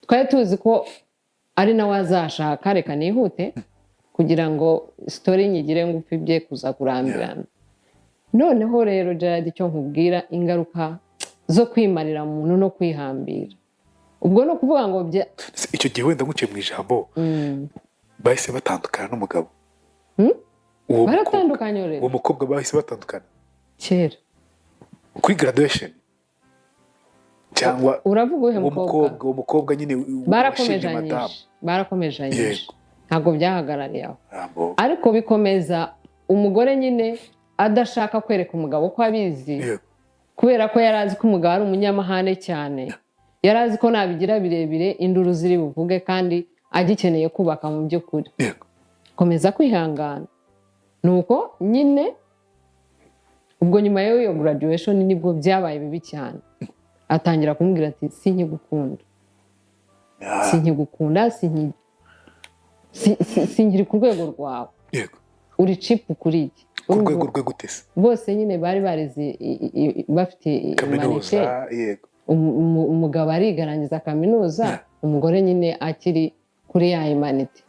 twari tuzi ko ari nawe azashaka reka nihute kugira ngo story nyigire ngufi bye kuza kurambirana noneho rero Gerard icyo nkubwira ingaruka zo kwimarira umuntu no kwihambira ubwo no kuvuga ngo icyo gihe wenda nguciye mu ijambo bahise batandukana n'umugabo baratandukanye rero uwo mukobwa bahise batandukana kera kuri graduation cyangwa uravuga uwo mukobwa nyine barakomejanyije ntabwo byahagarariye aho ariko bikomeza umugore nyine adashaka kwereka umugabo ko abizi kubera ko yarazi ko umugabo ari umunyamahane cyane yarazi ko nabigira birebire induru ziri buvuge kandi agikeneye kubaka mu by'ukuri komeza kwihangana nuko nyine ubwo nyuma y'iyo graduation nibwo byabaye bibi cyane atangira kumubwira ati sinkigukunda sinkiri ku rwego rwawe uri chip kuri iki ku rwego rwe gutese bose nyine bari barize bafite Kaminuza umugabo arigarangiza Kaminuza umugore nyine akiri kuri ya humanity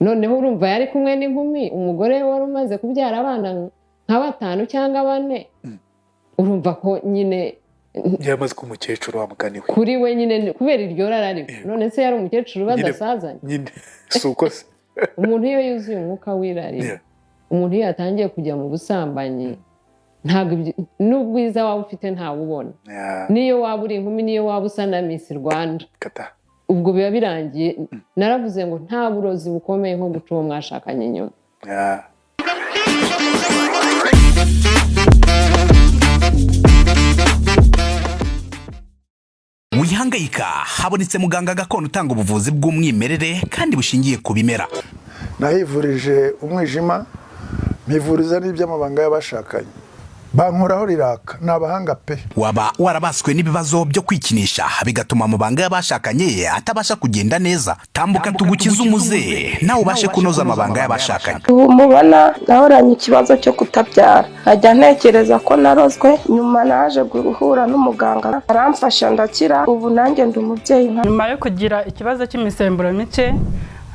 noneho urumva yari kumwe n'inkumi umugore wari umaze kubyara abana nka 5 cyangwa 4 urumva ko nyine yamaze kumukecuru wamugani we kuri we nyine kubera iryo rarari none se yari umukecuru badasazanye nyine suko se umuntu iyo yuzuye umwuka wirari umuntu iyo yatangiye kujya mu busambanyi ntabwo n'ubwiza waba ufite ntawe ubona niyo waba uri inkumi niyo waba usa na Miss Rwanda ubwo biba birangiye naravuze ngo nta burozi bukomeye nko guca uwo mwashakanye inyuma wihangayika habonetse muganga gakondo utanga ubuvuzi bw'umwimerere kandi bushingiye ku bimera nahivurije umwijima mpivuriza n'iby'amabanga y'abashakanye bankoraho riraka nabahanga pe waba warabaswe n'ibibazo byo kwikinisha bigatuma amabanga y'abashakanye atabasha kugenda neza tambuka tugukize umuze nawe ubashe kunoza amabanga y'abashakanye ubu mubona nahoranye ikibazo cyo kutabyara ajya ntekereza ko narozwe nyuma naje guhura n'umuganga aramfasha ndakira ubu nanjye ndi umubyeyi nyuma yo kugira ikibazo cy'imisemburo mike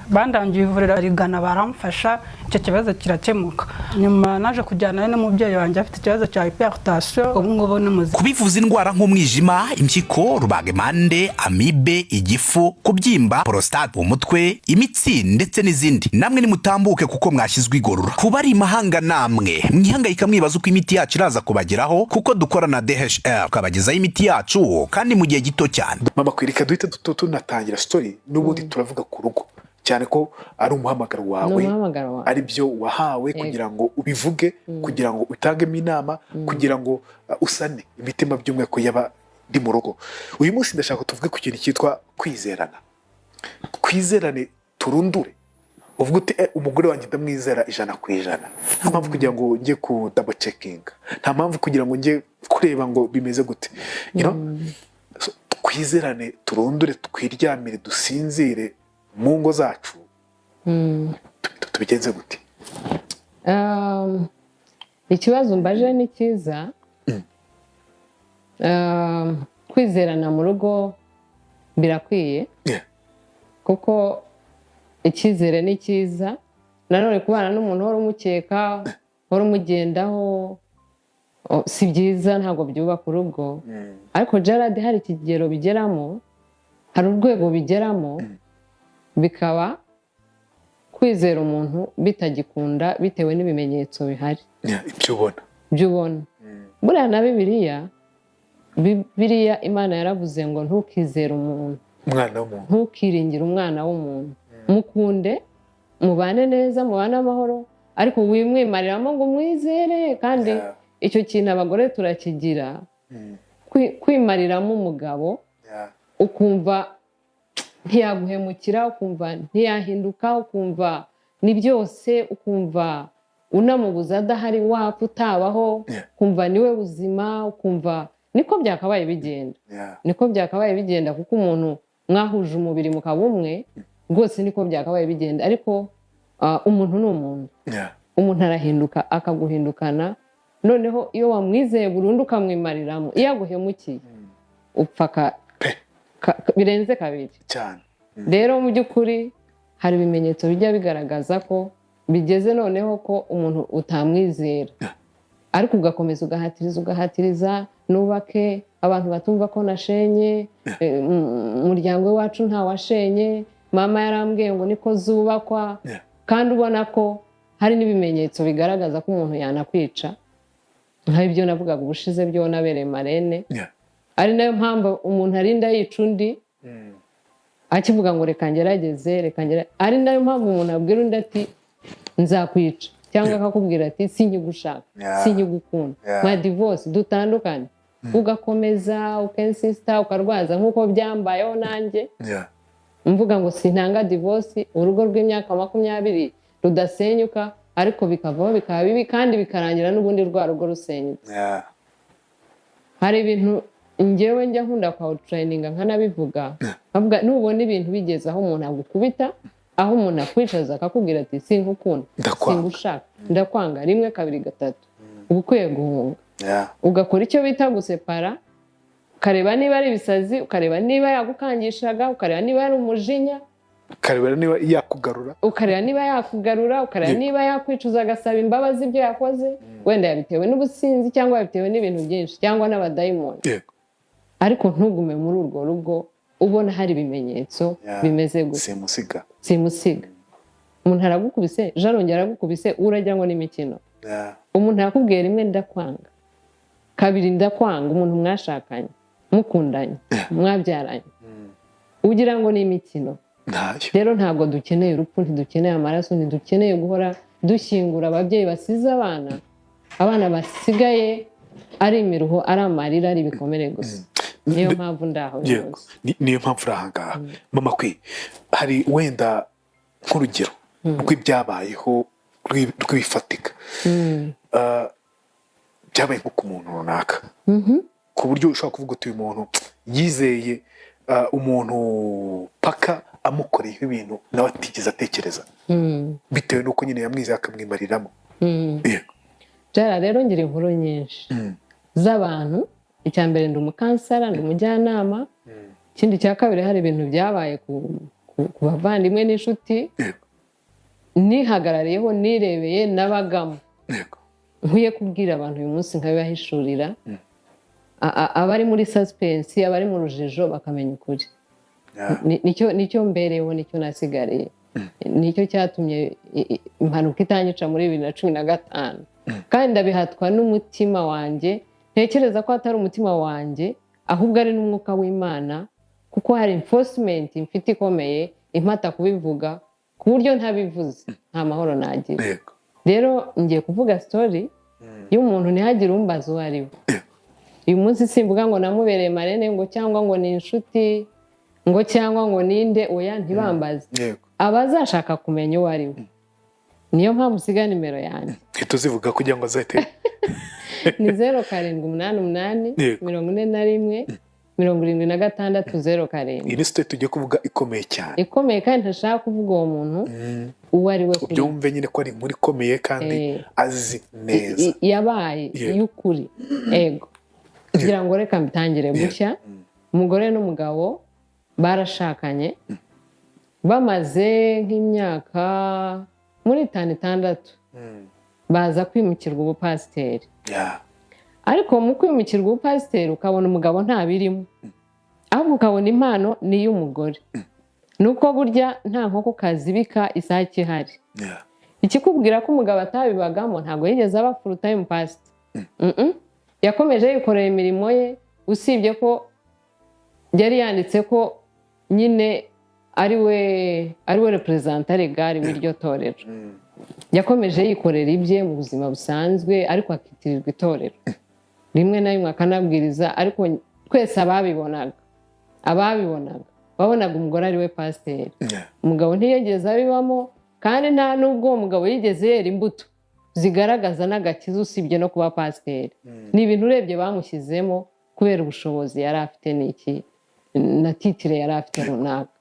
bandangiye ivuriro rigana baramfasha icyo kibazo kirakemuka nyuma naje kujyana n'umubyeyi wanjye afite ikibazo cya hypertension ubu ngubu n'umuzi kubivuza indwara nk'umwijima impyiko rubagemande amibe igifu kubyimba prostate umutwe imitsi ndetse n'izindi namwe nimutambuke kuko mwashyizwe igorora kuba ari imahanga namwe mwihangayika mwibaza uko imiti yacu iraza kubageraho kuko dukora na DHL tukabagezaho imiti yacu kandi mu gihe gito cyane mama kwirika duhita tunatangira story n'ubundi turavuga ku rugo cyane ko ari umuhamagaro wawe ari byo wahawe kugira ngo ubivuge kugira ngo utangemo inama kugira ngo usane imitima by'umwe ko yaba ndi mu rugo uyu munsi ndashaka tuvuge ku kintu cyitwa kwizerana kwizerane turundure uvuga uti umugore wanjye ndamwizera 100%. Nta mpamvu kugira ngo njye ku double checking, nta mpamvu kugira ngo njye kureba ngo bimeze gute, you know. Twizerane, turondore, twiryamire, dusinzire mu ngo zacu. Tubigenze gute? Ikibazo mbaje ni cyiza. Kwizerana mu rugo birakwiye. Kuko icyizere ni cyiza. Nanone kubana n'umuntu wari umukeka, wari umugendaho, si byiza, ntabwo byubaka urugo. Ariko Gerard hari ikigero bigeramo, hari urwego bigeramo, bikaba kwizera umuntu bitagikunda bitewe n'ibimenyetso bihari. Ibyo ubona. Buriya na Bibiliya Imana yaravuze ngo ntukizere umuntu. Umwana w'umuntu. Ntukiringire umwana w'umuntu. Mukunde, mubane neza, mubane amahoro, ariko wimwimariramo ngo mwizere. Kandi icyo kintu abagore turakigira, kwimariramo umugabo, ukumva ntiyaguhemukira, ukumva ntiyahinduka, ukumva ni byose, ukumva unamubuza adahari wapfa utabaho, ukumva niwe buzima, ukumva niko byakabaye bigenda. Niko byakabaye bigenda kuko umuntu mwahuje umubiri mukaba umwe, rwose niko byakabaye bigenda. Ariko umuntu ni umuntu. Umuntu arahinduka akaguhindukana. Noneho iyo wamwizeye burundu ukamwimariramo, iyo aguhemukiye upfaka birenze kabiri cyane. Rero mu by'ukuri hari ibimenyetso bijya bigaragaza ko bigeze noneho ko umuntu utamwizera, ariko ugakomeza ugahatiriza nubake abantu batumva ko nashenye, umuryango wacu ntawashenye, mama yarambwiye ngo niko zubakwa, kandi ubona ko hari n'ibimenyetso bigaragaza ko umuntu yanakwica, nk'ibyo navugaga ubushize byo nabereye marene. Ari nayo mpamvu umuntu arinda yica undi akivuga ngo reka ngerageze, ari nayo mpamvu umuntu abwira undi ati nzakwica, cyangwa akakubwira ati sinkigushaka, sinkigukunda, ma divorce, dutandukane, ugakomeza ukensista ukarwaza nk'uko byambayeho nanjye. Mvuga ngo sintanga divorce, urugo rw'imyaka 20 rudasenyuka, ariko bikavaho bikaba bibi kandi bikarangira n'ubundi rwa rugo rusenyutse. Hari ibintu njyewe njya nkunda kwa traininga nkanabivuga, avuga nubona ibintu bigeze aho umuntu agukubita, aho umuntu akwicaza akakubwira ati sinkukunda, singushaka, ndakwanga, 1 2 3, ubukwiye guhunga, ugakora icyo bita gusepara, ukareba niba ari ibisazi, ukareba niba yagukangishaga, ukareba niba ari umujinya, ukareba niba yakugarura, ukareba niba yakwicuza agasaba imbabazi ibyo yakoze, wenda yabitewe n'ubusinzi cyangwa yabitewe n'ibintu byinshi cyangwa n'abadayimoni. Ariko ntugume muri urwo rugo ubona hari ibimenyetso bimeze gutya. Simusiga. Umuntu aragukubise, jarongera aragukubise, uragira ngo ni imikino. Umuntu arakubwira 1 ndakwanga, 2 ndakwanga, umuntu mwashakanye, mukundanye, mwabyaranye, ugira ngo ni imikino. Rero ntabwo dukeneye urupfu, ntidukeneye amaraso, ntidukeneye guhora dushyingura ababyeyi basize abana basigaye ari imiruho, ari amarira, ari ibikomere gusa. Niyo mpamvu ndaho rwose. Niyo mpamvu urahangaha. Mama Kwi, hari wenda nk'urugero rw'ibyabayeho rw'ibifatika, byabaye nko ku muntu runaka, ku buryo ushobora kuvuga uti uyu muntu yizeye umuntu paka amukoreyeho ibintu nawe atigeze atekereza, bitewe n'uko nyine yamwizeye akamwimariramo. Byara rero ngira inkuru nyinshi z'abantu. Icya mbere ndi umukansara, ndi umujyanama. Ikindi cya kabiri hari ibintu byabaye ku bavandimwe n'inshuti nihagarariyeho, nirebeye, nabagamo. Nkwiye kubwira abantu uyu munsi nkabibahishurira, abari muri suspense, abari mu rujijo bakamenya ukuri. Nicyo mbereyeho, nicyo nasigariye, nicyo cyatumye impanuka itanyica muri 2015, kandi ndabihatwa n'umutima wanjye. Ntekereza ko atari umutima wanjye, ahubwo ari n'umwuka w'Imana, kuko hari enforcement mfite ikomeye impata kubivuga, ku buryo ntabivuze nta mahoro nagira. Rero ngiye kuvuga story y'umuntu ntihagire umbaza uwo ari we. Uyu munsi simvuga ngo namubereye marene ngo cyangwa ngo ni inshuti ngo cyangwa ngo ninde, oya, ntibambaze. Abazashaka kumenya uwo ari we, niyo mpamvu usiga nimero yanjye. Tuzivuga kugira ngo azahite. Ni 0788 41 76 07. Iyi ni story tugiye kuvuga ikomeye cyane. Ikomeye kandi ntashaka kuvuga uwo muntu uwo ari we. Ubyumve nyine ko ari muri komeye kandi azi neza. Yabaye y'ukuri. Ego. Kugira ngo reka mbitangire gutya. Umugore n'umugabo barashakanye, bamaze nk'imyaka muri 5-6 baza kwimukirwa ubupasiteri. Ariko mu kwimukirwa ubupasiteri ukabona umugabo nta birimo, ahubwo ukabona impano ni y'umugore. Nuko burya nta nkoko kazibika isake ihari. Ikikubwira ko umugabo atabibagamo ntabwo yigeze aba full time pastor. Yakomeje yikorera imirimo ye, usibye ko yari yanditse ko nyine ari we representa legal w'iryo torero. Yakomeje yikorera ibye mu buzima busanzwe, ariko akitirirwa itorero. Rimwe na rimwe akanabwiriza, ariko twese ababibonaga babonaga umugore ari we pasiteri. Umugabo ntiyigeze abibamo, kandi nta nubwo uwo mugabo yigeze yera imbuto zigaragaza n'agakiza, usibye no kuba pasiteri. Ni ibintu urebye bamushyizemo kubera ubushobozi yari afite n'iki na titire yari afite runaka.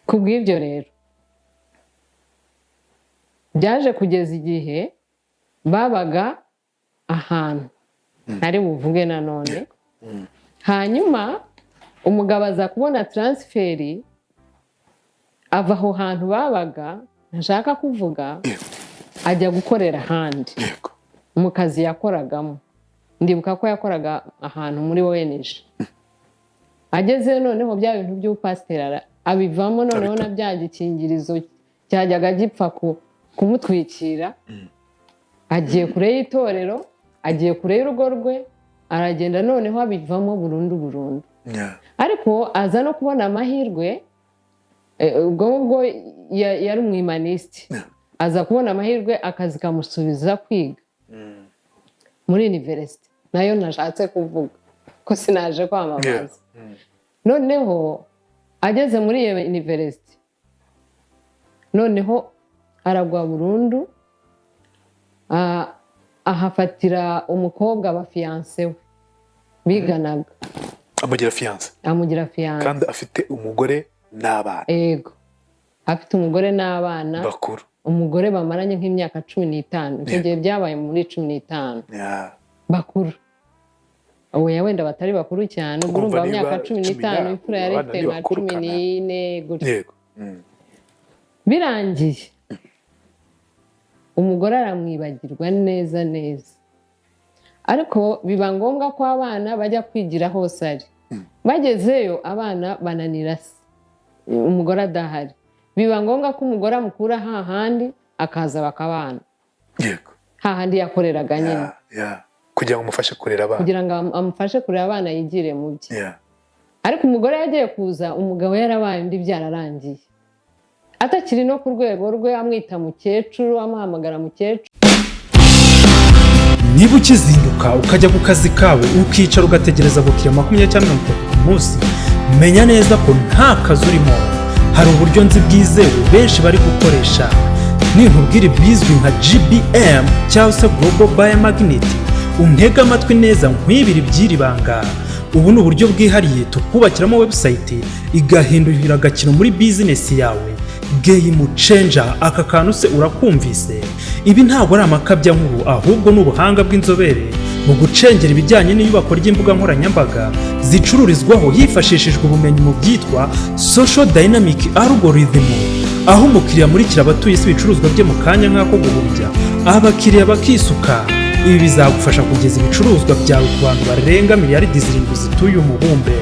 Kubw'ibyo rero byaje kugeza igihe babaga ahantu ntari buvuge nanone, hanyuma umugabo aza kubona transferi ava aho hantu babaga ntashaka kuvuga ajya gukorera ahandi mu kazi yakoragamo. Ndibuka ko yakoraga ahantu muri ONG. Ageze noneho bya bintu by'upasiteri abivamo noneho na bya gikingirizo cyajyaga gipfa kumutwikira. Agiye kure y'itorero, agiye kure y'urugo rwe, aragenda noneho abivamo burundu. Ariko aza no kubona amahirwe, ubwo yari umwimanisiti. Aza kubona amahirwe akazi kamusubiza kwiga muri university. Nayo nashatse kuvuga ko sinaje kwamamaza. Noneho ageze muri iyo university, noneho aragwa burundu, ahafatira umukobwa aba fiancé we biganaga. Amugira fiancé kandi afite umugore n'abana. Yego, afite umugore n'abana bakuru. Umugore bamaranye nk'imyaka 15. Icyo gihe byabaye muri 15. Bakuru. Oya wenda batari bakuru cyane, urumva imyaka 15 imfura yari ifite nka 14 gutyo. Birangiye umugore aramwibagirwa neza. Ariko biba ngombwa ko abana bajya kwigira hose ari. Bagezeyo abana bananira se, umugore adahari. Biba ngombwa ko umugore amukura hahandi akaza bakabana. Hahandi yakoreraga nyine. Kugira ngo amufashe kurera abana. Kugira ngo amufashe kurera abana yigire mu bye. Ariko umugore yagiye kuza, umugabo yarabaye undi byararangiye. Atakiri no ku rwego rwe, amwita mukecuru, amuhamagara mukecuru. Niba ukizinduka ukajya ku kazi kawe ukicara ugategereza abakiriya 20 cyangwa 30 ku munsi, menya neza ko nta kazi urimo. Hari uburyo nzi bwizewe benshi bari gukoresha. Ninkubwira bizwi nka GBM cyangwa se Global Biomagnet, untega amatwi neza nkwibira ibyiribanga. Ubu ni uburyo bwihariye tukubakiramo website igahindurira agakino muri business yawe. Game changer. Aka kantu se urakumvise? Ibi ntabwo ari amakabya nkuru, ahubwo ni ubuhanga bw'inzobere mu gucengera ibijyanye n'iyubako ry'imbuga nkoranyambaga zicururizwaho hifashishijwe ubumenyi mu byitwa social dynamic algorithm, aho umukiriya amurikira abatuye isi ibicuruzwa bye mu kanya nk'ako guhumbya abakiriya bakisuka. Ibi bizagufasha kugeza ibicuruzwa byawe ku bantu barenga miliyaridi 7 zituye umubumbe,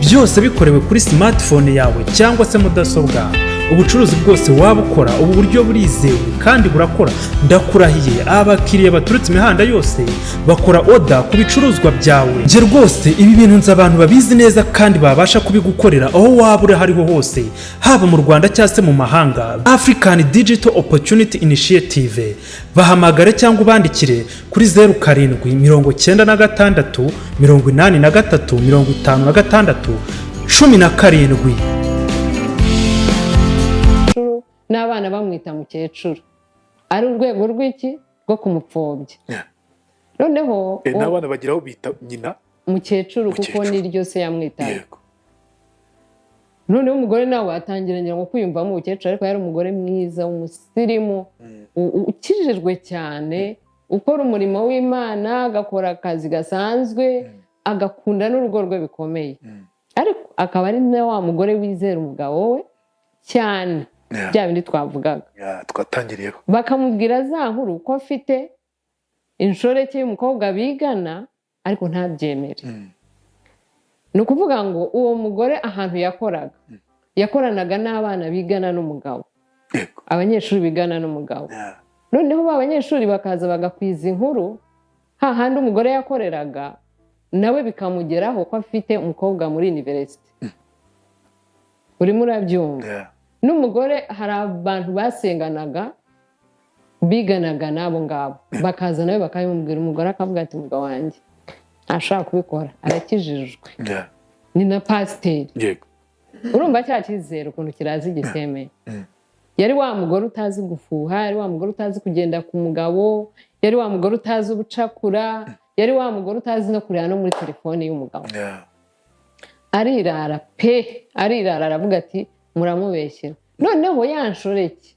byose bikorewe kuri smartphone yawe cyangwa se mudasobwa. Ubucuruzi bwose waba ukora, ubu buryo burizewe kandi burakora. Ndakurahiye abakiriya baturutse imihanda yose bakora order ku bicuruzwa byawe. Je rwose ibi bintu nzi abantu babizi neza kandi babasha kubigukorera aho waba uri hariho hose, haba mu Rwanda cyangwa se mu mahanga. African Digital Opportunity Initiative. Bahamagare cyangwa ubandikire kuri 0796 83 56 17. N'abana bamwita mukecuru. Ari urwego rw'iki rwo kumupfobya. Noneho n'abana bagiraho bita nyina mukecuru kuko niryo se yamwitaye. Noneho umugore nawe atangiranye ngo kwiyumvamo umukecuru, ariko yari umugore mwiza w'umusirimu ukijijwe cyane, ukora umurimo w'Imana, agakora akazi gasanzwe, agakunda n'urugo rwe bikomeye. Ariko akaba ari na wa mugore wizera umugabo we cyane. Bya bindi twavugaga twatangiriyeho. Bakamubwira za nkuru ko afite inshoreke y'umukobwa bigana, ariko ntabyemere. Ni ukuvuga ngo uwo mugore ahantu yakoranaga n'abana bigana n'umugabo, abanyeshuri bigana n'umugabo. Noneho abanyeshuri bakaza bagakwiza inkuru hahandi umugore yakoreraga, nawe bikamugeraho ko afite umukobwa muri university. Urimo urabyumva? N'umugore hari abantu basenganaga biganaga nabo ngabo, bakaza nawe bakayumubwira. Umugore akavuga ati umugabo wanjye ashaka kubikora, arakijijwe, ni na pasiteri. Urumva cya cyizere ukuntu kirazi gitemeye. Yari wa mugore utazi gufuha, yari wa mugore utazi kugenda ku mugabo, yari wa mugore utazi ubucakura, yari wa mugore utazi no kureba no muri telefone y'umugabo. Arirara pe, arirara aravuga ati muramubeshyera. Noneho ya nshoreke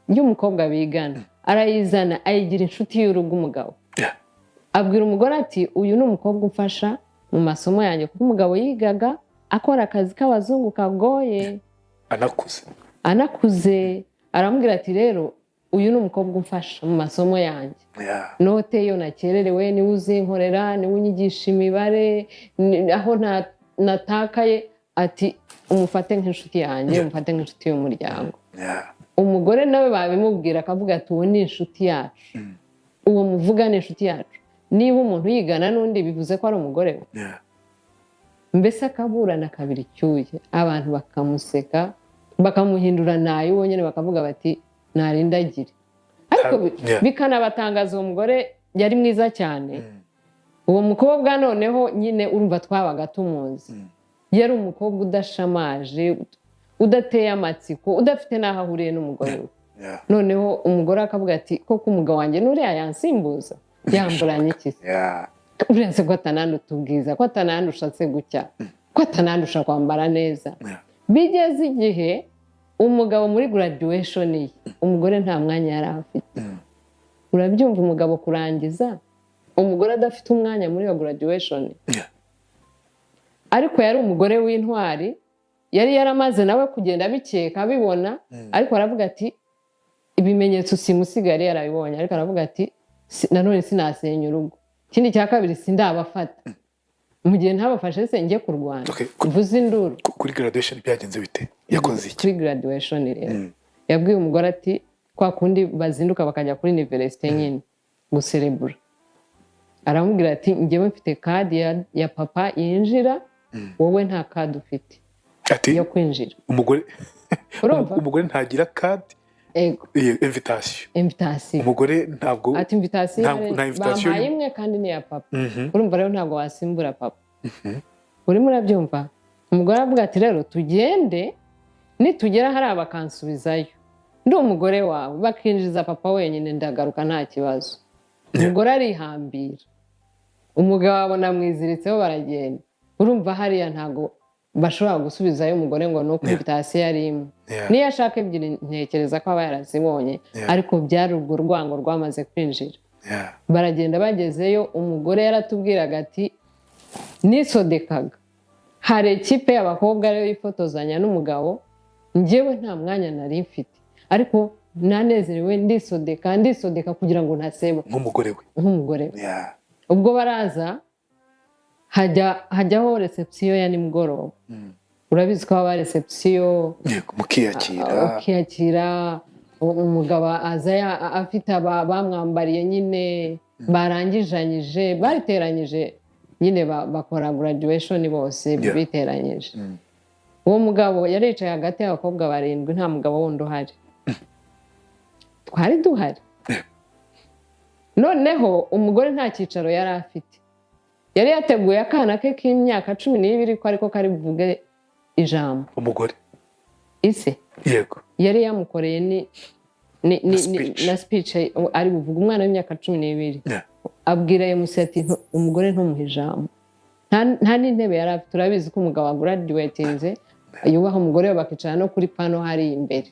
y'umukobwa bigana arayizana, ayigira inshuti y'urugo umugabo. Abwira umugore ati uyu ni umukobwa umfasha mu masomo yanjye, kuko umugabo yigaga akora akazi k'abazungu kagoye anakuze aramubwira ati rero uyu ni umukobwa umfasha mu masomo yanjye note iyo nakererewe niwe uzinkorera niwe unyigisha imibare aho natakaye ati umufate nk'inshuti yanjye umufate nk'inshuti y'umuryango umugore nawe babimubwira akavuga ati uwo ni inshuti yacu uwo muvuga ni inshuti yacu niba umuntu yigana n'undi bivuze ko ari umugore we mbese akaburana kabiri icyuye abantu bakamuseka bakamuhindura nayo nyine bakavuga bati narindagire ariko bikanabatangaza uwo mugore yari mwiza cyane uwo mukobwa noneho nyine urumva twabaga tumuzi yari umukobwa udashamaje udateye amatsiko udafite n'aho ahuriye n'umugore we noneho umugore akavuga ati koko umugabo wanjye n'uriya yansimbuza yamburanye iki urenze ko atanandusha ubwiza ko atanandusha se gucya ko atanandusha kwambara neza bigeze igihe umugabo muri graduation ye umugore nta mwanya yari afite urabyumva umugabo kurangiza umugore adafite umwanya muri iyo graduation ariko yari umugore w'intwari yari yaramaze nawe kugenda abikeka abibona ariko aravuga ati ibimenyetso simusigari yarabibonye ariko aravuga ati nanone sinasenya urugo ikindi cya kabiri sindabafata mu gihe ntabafashe se njye kurwana uvuze induru kuri graduation byagenze bite yakoze iki kuri graduation rero yabwiye umugore ati kwa kundi bazinduka bakajya kuri university nyine guserebura aramubwira ati njyewe mfite kadi ya papa yinjira wowe nta kadi ufite yo kwinjira umugore ntagira kadi invitation umugore ntabwo ati invitation bampaye imwe kandi ni ya papa urumva rero ntabwo wasimbura papa urimo urabyumva umugore avuga ati rero tugende nitugera hari abakansubizayo ndi umugore wawe bakinjiza papa wenyine ndagaruka nta kibazo umugore arihambira umugabo abona mwiziritseho baragenda urumva hariya ntabwo bashobora gusubizayo umugore ngo nuko invitation yari imwe niyo ashaka ebyiri ntekereza ko aba yarazibonye ariko byari urwo rwango rwamaze kwinjira baragenda bagezeyo umugore yaratubwiraga ati nisodekaga hari ikipe y'abakobwa rero yifotozanya n'umugabo njyewe nta mwanya nari mfite ariko nanezerewe ndisodeka kugira ngo ntaseba nk'umugore we ubwo baraza hajyaho reception ya nimugoroba urabizi ko haba reception mukiyakira umugabo aza afite bamwambariye nyine barangijanyije bariteranyije nyine bakora graduation bose biteranyije uwo mugabo yaricaye hagati y'abakobwa 7 nta mugabo wundi uhari twari duhari noneho umugore nta cyicaro yari afite yari yateguye akana ke k'imyaka 12 ko ariko kari buvuge ijambo umugore ise yego yari yamukoreye na speech ari buvuga umwana w'imyaka 12 abwira MC ati umugore ntumuhe ijambo nta n'intebe yari afite turabizi ko umugabo graduatinze yubaha umugore bakicara no kuri pano hari imbere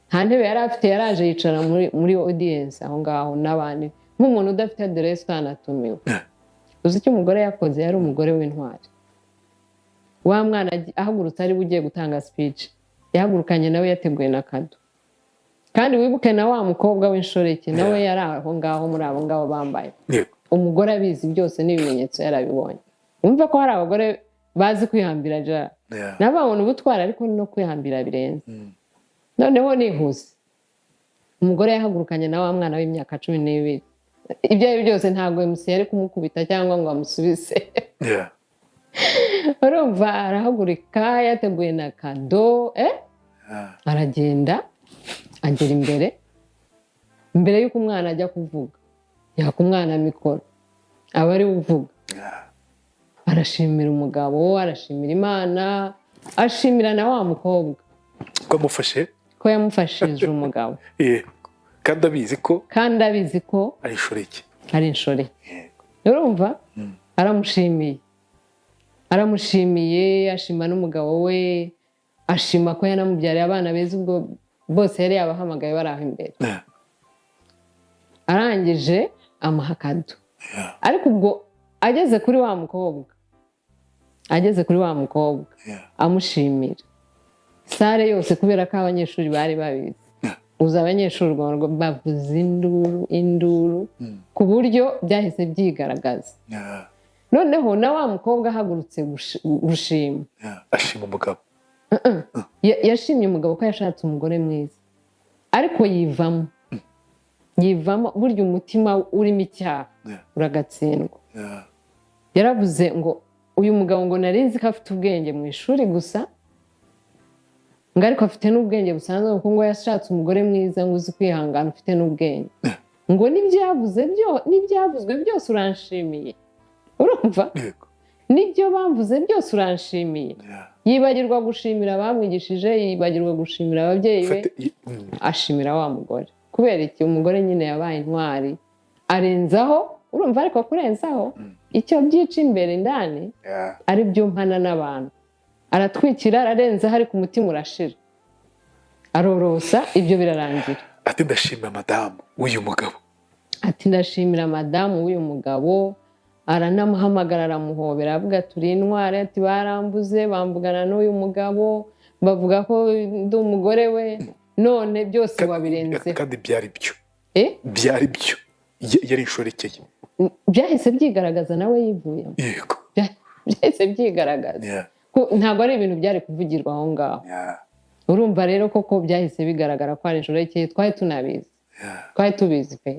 nta ntebe yari afite yaraje yicara muri audience aho ngaho n'abandi nk'umuntu udafite adresse tanatumiwe uzi icyo umugore yakoze yari umugore w'intwari wa mwana ahagurutse ari bugiye gutanga speech yahagurukanye nawe yateguye na kado kandi wibuke na wa mukobwa Winshoreke nawe yari aho ngaho muri abo ngabo bambaye umugore abizi byose n'ibimenyetso yarabibonye umva ko hari abagore bazi kwihambira jara n'ababona ubutwara ariko no kwihambira birenze noneho nihuse umugore yahagurukanye na wa mwana w'imyaka 12 ibyo ari byose ntabwo MC yari kumukubita cyangwa ngo amusubize urumva arahagurika yateguye na kado aragenda agera imbere y'uko umwana ajya kuvuga yaka umwana mikoro aba ari uvuga arashimira umugabo arashimira Imana ashimira na wa mukobwa ko yamufashije umugabo kandi abizi ko ari Inshoreke urumva aramushimiye ashima n'umugabo we ashima ko yanamubyariye abana beza ubwo bose yari yabahamagaye bari aho imbere arangije amuha kado ariko ubwo ageze kuri wa mukobwa ageze kuri wa mukobwa amushimira sare yose kubera ko abanyeshuri bari babizi uza abanyeshuri bavuza induru ku buryo byahise byigaragaza noneho na wa mukobwa ahagurutse gushima ashima umugabo yashimye umugabo ko yashatse umugore mwiza ariko yivamo burya umutima urimo icyaha uragatsindwa yaravuze ngo uyu mugabo ngo narinzi ko afite ubwenge mu ishuri gusa ngo ariko afite n'ubwenge busanzwe kuko ngo yashatse umugore mwiza ngo uzi kwihangana ufite n'ubwenge ngo n'ibyavuzwe byose uranshimiye urumva n'ibyo bamvuze byose uranshimiye yibagirwa gushimira abamwigishije yibagirwa gushimira ababyeyi be ashimira wa mugore kubera iki umugore nyine yabaye intwari arenzaho urumva ariko kurenzaho icyo byica imbere indani ari byo mpana n'abantu aratwikira ararenzaho ariko umutima urashira arorosa ibyo birarangira ati ndashimira madamu w'uyu mugabo ati ndashimira madamu w'uyu mugabo aranamuhamagara aramuhobera avuga turi intwari ati barambuze bambugana n'uyu mugabo bavuga ko ndi umugore we none byose wabirenze kandi byari byo byari byo yari inshorekeye byahise byigaragaza nawe yivuyemo yego byahise byigaragaza ntabwo ari ibintu byari kuvugirwa aho ngaho urumva rero koko byahise bigaragara ko ari inshorekeye twari tunabizi twari tubizi pe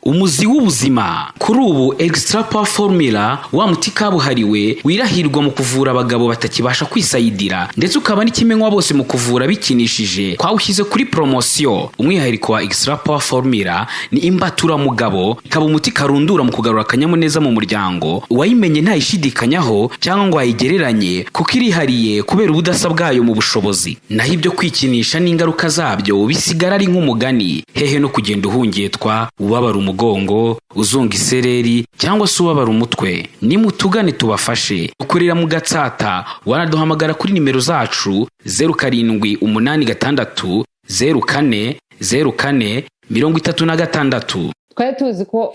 umuzi w'ubuzima kuri ubu extra power formula wa muti kabuhariwe wirahirwa mu kuvura abagabo batakibasha kwisayidira ndetse ukaba n'ikimenywa bose mu kuvura bikinishije twawushyize kuri promotion umwihariko wa extra power formula ni imbatura mugabo ikaba umuti karundura mu kugarura akanyamuneza mu muryango wayimenye ntayishidikanyaho cyangwa ngo ayigereranye kuko irihariye kubera ubudasa bwayo mu bushobozi naho ibyo kwikinisha n'ingaruka zabyo bisigara ari nk'umugani hehe no kugenda uhungetwa ubabara umugongo uzunga isereri cyangwa se ubabara umutwe nimutugane tubafashe ukorera mu Gatsata wanaduhamagara kuri nimero zacu 0786 04 04 36 twari tuzi ko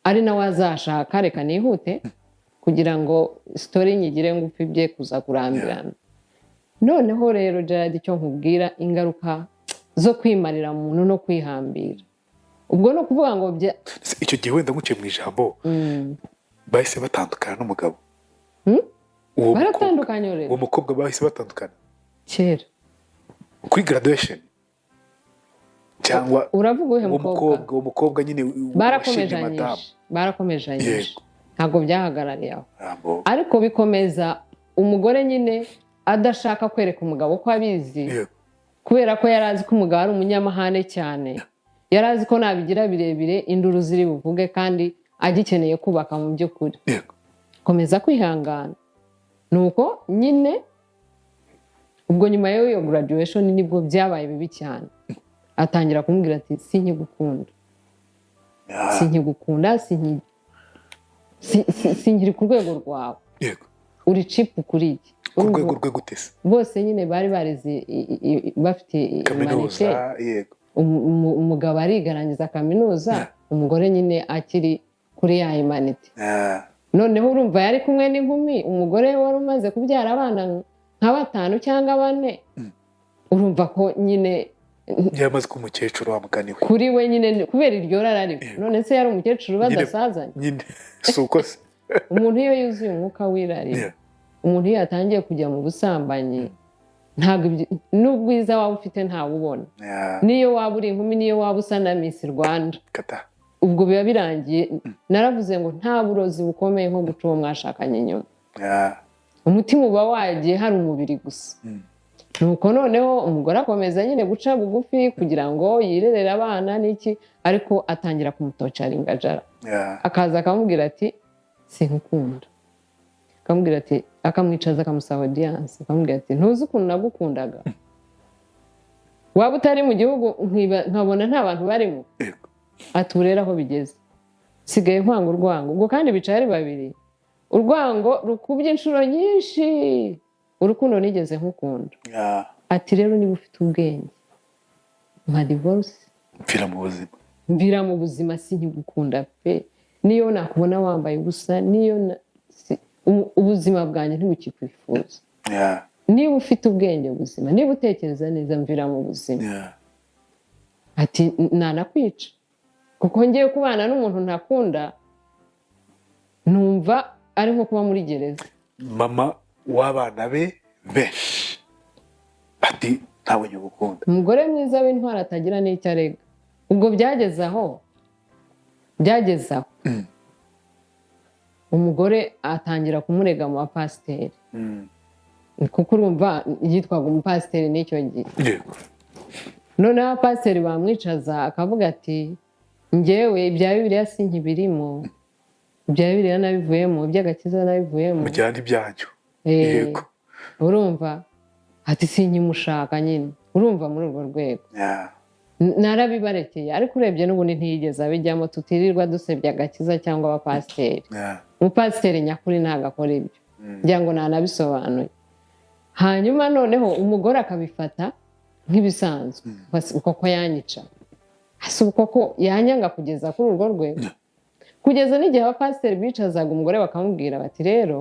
ari nawe azashaka reka nihute kugira ngo story nyigire ngufi bye kuza kurambirana noneho rero Gerard icyo nkubwira ingaruka zo kwimarira umuntu no kwihambira ubwo no kuvuga ngo icyo gihe wenda nguciye mu ijambo bahise batandukana n'umugabo baratandukanye rero uwo mukobwa bahise batandukana kera kuri graduation cyangwa uravuga uhe uwo mukobwa nyine barakomejanyije ntabwo byahagarariye aho ariko bikomeza umugore nyine adashaka kwereka umugabo ko abizi kubera ko yari azi ko umugabo ari umunyamahane cyane yari azi ko nabigira birebire induru ziri buvuge kandi agikeneye kubaka mu by'ukuri komeza kwihangana nuko nyine ubwo nyuma y'iyo graduation nibwo byabaye bibi cyane atangira kumubwira ati sinkigukunda sinkiri ku rwego rwawe uri cipu kuri iki ku rwego rwe gutese bose nyine bari barize bafite kaminuza umugabo arigarangiza kaminuza umugore nyine akiri kuri ya humanity noneho urumva yari kumwe n'inkumi umugore wari umaze kubyara abana nka 5 cyangwa 4 urumva ko nyine yamaze ku mukecuru wa mugani we kuri we nyine kubera iryo rarari none se yari umukecuru badasazanye nyine suko se umuntu iyo yuzuye umwuka wirari umuntu iyo yatangiye kujya mu busambanyi ntabwo n'ubwiza waba ufite ntawubona niyo waba uri inkumi niyo waba usa na Miss Rwanda ubwo biba birangiye naravuze ngo nta burozi bukomeye nko guca uwo mwashakanye nyuma umutima uba wagiye hari umubiri gusa nuko noneho umugore akomeza nyine guca bugufi kugira ngo yirerere abana n'iki ariko atangira kumutocara ingajara akaza akamubwira ati sinkukunda akamubwira ati akamwicaza akamusaba audience akamubwira ati ntuzi ukuntu nagukundaga waba utari mu gihugu nkabona nta bantu barimo ati urera aho bigeze sigaye nkwanga urwango ubwo kandi bicaye ari babiri urwango rukubye inshuro nyinshi urukundo nigeze nkukunda ati rero niba ufite ubwenge nka divorce mvira mu buzima sinkigukunda pe niyo nakubona wambaye ubusa niyo ubuzima bwanjye ntibukikwifuza niba ufite ubwenge buzima niba utekereza neza mvira mu buzima ati nanakwica kuko ngiye kubana n'umuntu ntakunda numva ari nko kuba muri gereza. Mama w'abana be benshi ati ntabwo nyugukunda. Umugore mwiza w'intwara atagira n'icyo arega. Ubwo byagezaho umugore atangira kumurega mu bapasiteri kuko urumva yitwaga umupasiteri n'icyo gihe. Noneho abapasiteri bamwicaza akavuga ati njyewe ibya Bibiliya sinkibirimo, ibya Bibiliya nabivuyemo, iby'agakiza nabivuyemo, mujyana ibyanyu. Yego urumva ati sinkimushaka nyine, urumva muri urwo rwego narabibarekeye. Ariko urebye n'ubundi ntiyigeze abijyamo, tutirirwa dusebya agakiza cyangwa abapasiteri. Umupasiteri nyakuri ntabwo akora ibyo, ngira ngo ntanabisobanuye. Hanyuma noneho umugore akabifata nk'ibisanzwe koko yanyica, hasi koko yanyanga kugeza kuri urwo rwego. Kugeza n'igihe abapasiteri bicazaga umugore bakamubwira bati rero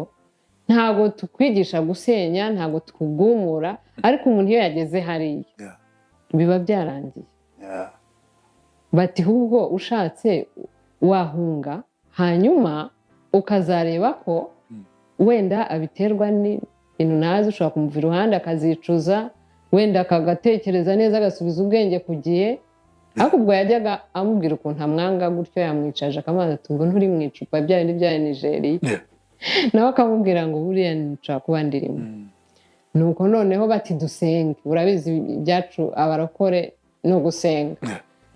ntabwo tukwigisha gusenya, ntabwo tukugumura, ariko umuntu iyo yageze hariya biba byarangiye. Bati ahubwo ushatse wahunga hanyuma ukazareba ko wenda abiterwa n'ibintu nazi, ushobora kumva iruhande akazicuza, wenda akagatekereza neza agasubiza ubwenge ku gihe. Ariko ubwo yajyaga amubwira ukuntu amwanga gutyo, yamwicaje akamubaza ati ngo nturi mu icupa bya bindi bya Nigeria, nawe akamubwira ngo buriya nshaka kuba ndirimo. Nuko noneho bati dusenge, urabizi ibyacu abarokore no gusenga,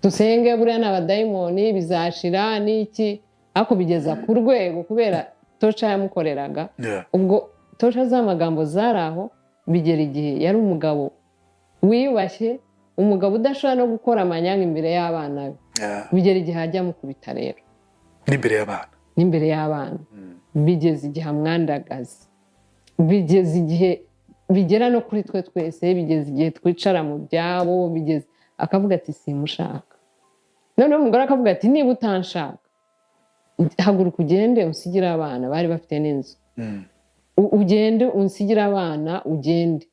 dusenge buriya n'abadayimoni bizashira n'iki. Ariko bigeza ku rwego kubera Tosha yamukoreraga, ubwo Tosha z'amagambo zari aho, bigera igihe yari umugabo wiyubashye, umugabo udashobora no gukora amanyanga imbere y'abana be. Bigera igihe ajya mukubita rero n'imbere y'abana. Bigeze igihe amwandagaza, bigeze igihe bigera no kuri twe twese, bigeze igihe twicara mu byabo, bigeze akavuga ati simushaka. Noneho umugore akavuga ati niba utanshaka haguruka ugende unsigire abana, bari bafite n'inzu, ugende unsigire abana ugende,